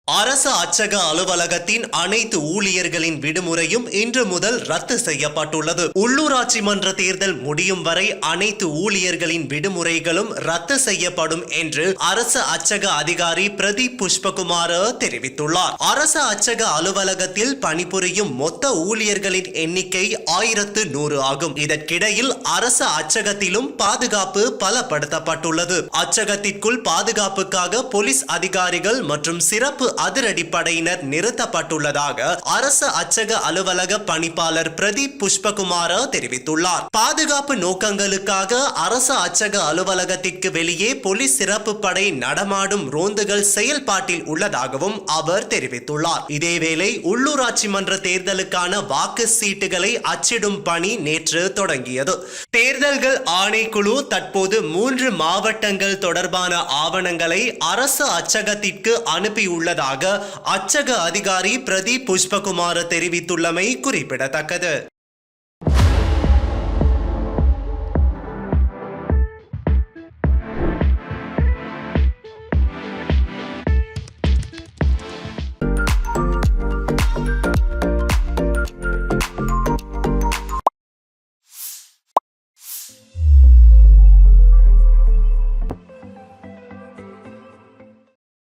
அரசு அச்சக அலுவலகத்தின் அனைத்து ஊழியர்களின் விடுமுறையும் இன்று முதல் ரத்து செய்யப்பட்டுள்ளது. உள்ளூராட்சி மன்ற தேர்தல் முடியும் வரை அனைத்து ஊழியர்களின் விடுமுறைகளும் ரத்து செய்யப்படும் என்று அரசு அச்சக அதிகாரி பிரதீப் புஷ்பகுமார் தெரிவித்துள்ளார். அரசு அச்சக அலுவலகத்தில் பணிபுரியும் மொத்த ஊழியர்களின் எண்ணிக்கை 1100 ஆகும். இதற்கிடையில் அரசு அச்சகத்திலும் பாதுகாப்பு பலப்படுத்தப்பட்டுள்ளது. அச்சகத்திற்குள் பாதுகாப்புக்காக போலீஸ் அதிகாரிகள் மற்றும் சிறப்பு அதிரடிப்படையினர் நிறுத்தப்பட்டுள்ளதாக அரசு அச்சக அலுவலக பணிப்பாளர் பிரதீப் புஷ்பகுமார் தெரிவித்துள்ளார். பாதுகாப்பு நோக்கங்களுக்காக அரசு அச்சக அலுவலகத்திற்கு வெளியே போலீஸ் சிறப்பு படை நடமாடும் ரோந்துகள் செயல்பாட்டில் உள்ளதாகவும் அவர் தெரிவித்துள்ளார். இதேவேளை உள்ளூராட்சி மன்ற தேர்தலுக்கான வாக்கு சீட்டுகளை அச்சிடும் பணி நேற்று தொடங்கியது. தேர்தல்கள் ஆணைக்குழு தற்போது 3 மாவட்டங்கள் தொடர்பான ஆவணங்களை அரசு அச்சகத்திற்கு அனுப்பியுள்ளதாக அச்சக அதிகாரி பிரதீப் புஷ்பகுமார் தெரிவித்துள்ளமை குறிப்பிடத்தக்கது.